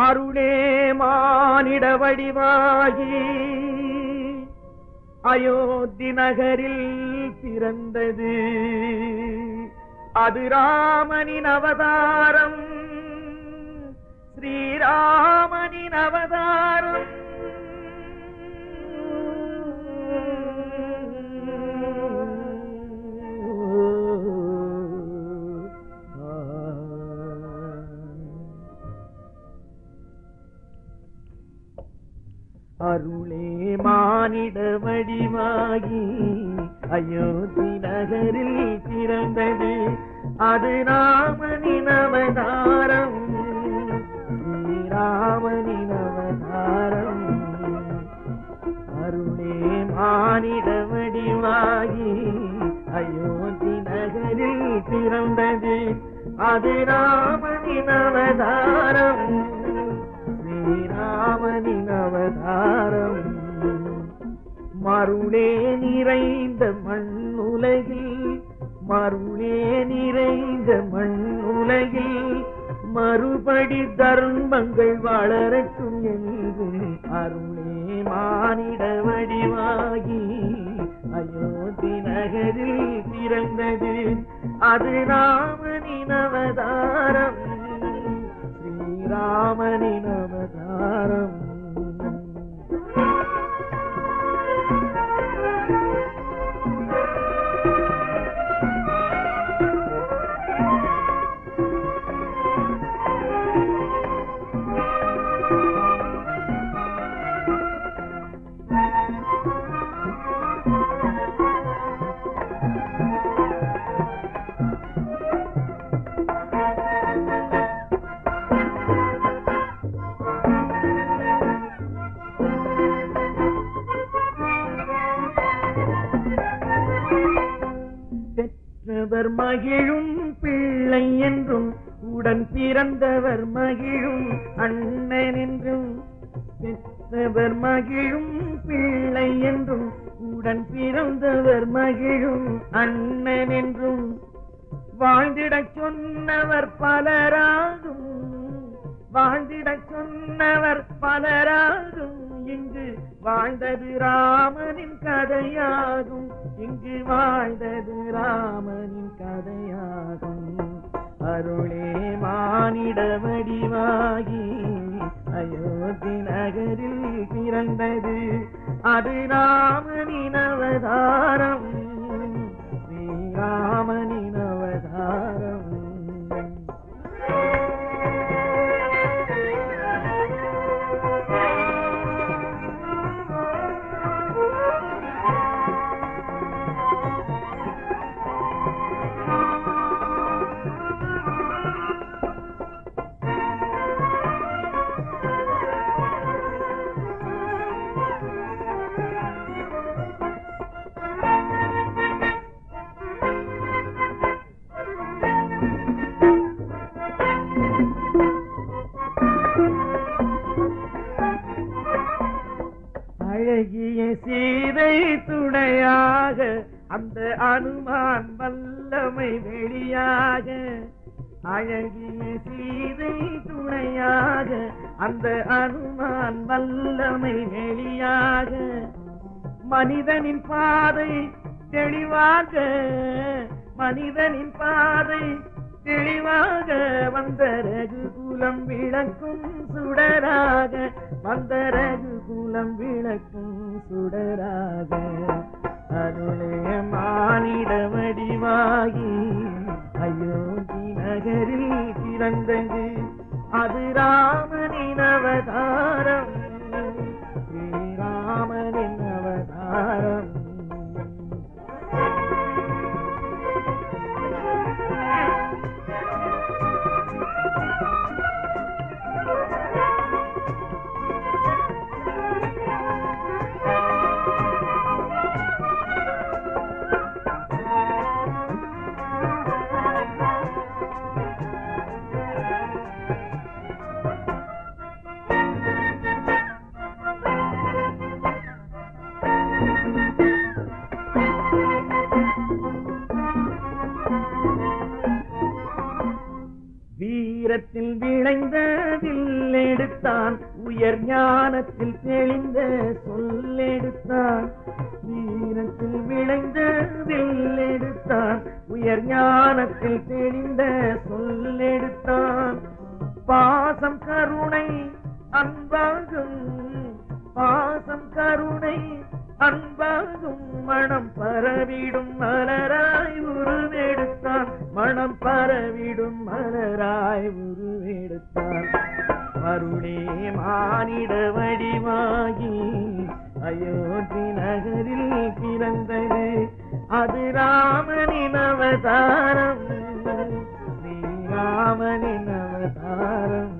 அருளே மானிட வடிவாகி அயோத்தி நகரில் பிறந்தது. அது ராமனின் அவதாரம், ஸ்ரீராமனின் அவதாரம். அருளே மானிட வடிவாகி அயோத்தி நகரில் பிறந்தது. அது ராமனின் அவதாரம், ஸ்ரீராமனின் அவதாரம். அருளே மானிட வடிவாகி அயோத்தி நகரில் பிறந்தது. அது ராமனின் அவதாரம், ஸ்ரீராமனின் அவதாரம். மருளே நிறைந்த மண்ணுலகில், மருளே நிறைந்த மண்ணுலகில் மறுபடி தர்மங்கள் வளரட்டும் என்று அருளே மானிட வடிவாகி அயோத்தி நகரில் பிறந்தது. அது ராமனின் அவதாரம், ஸ்ரீராமனின் அவதாரம். பெற்றவர் மகிழும் பிள்ளை என்றும், உடன் பிறந்தவர் மகிழும் அண்ணன் என்றும். பெற்றவர் மகிழும் பிள்ளை என்றும், உடன் பிறந்தவர் மகிழும் அண்ணன் என்றும். வாழ்ந்திடச் சொன்னவர் பலராகும், வாழ்ந்திடச் சொன்னவர் பலராகும். இங்கு வாழ்ந்தது ராமனின் கதையாகும், இங்கு வாழ்ந்தது ராமனின் கதையாகும். அருளே மானிட வடிவாகி அயோத்தி நகரில் பிறந்தது. அது ராமனின் அவதாரம், ஸ்ரீராமனின் அவதாரம். அழகிய சீதை துணையாக அந்த அனுமான் வல்லமை வெளியாக, அழகிய சீதை துணையாக அந்த அனுமான் வல்லமை வெளியாக. மனிதனின் பாதை தெளிவாக, மனிதனின் பாதை தெளிவாக வந்த ரகுகுலம் விளக்கும் சுடராக, வந்த ரகுகுலம் விளக்கும் சுடராக. அருளே மானிட வடிவாகி அயோத்தி நகரில் பிறந்தது. அது ராமனின் அவதாரம், ஸ்ரீராமனின் அவதாரம். சொல்லெடுத்தான் உயர் ஞானத்தில் தெளிந்த சொல்லெடுத்தான் வீரத்தில் விளைந்த வில்லெடுத்தான் உயர் ஞானத்தில் தெளிந்த சொல்லெடுத்தான் பாசம் கருணை அன்பாகும் பாசம் கருணை அன்பாகும் மனம் பரவிடும் மலராய் உருவெடுத்தான் மனம் பரவிடும் மலராய் உருவெடுத்தான் அருளே மானிட வடிவாகி அயோத்தி நகரில் பிறந்தது அது ராமனின் அவதாரம் ஸ்ரீராமனின் அவதாரம்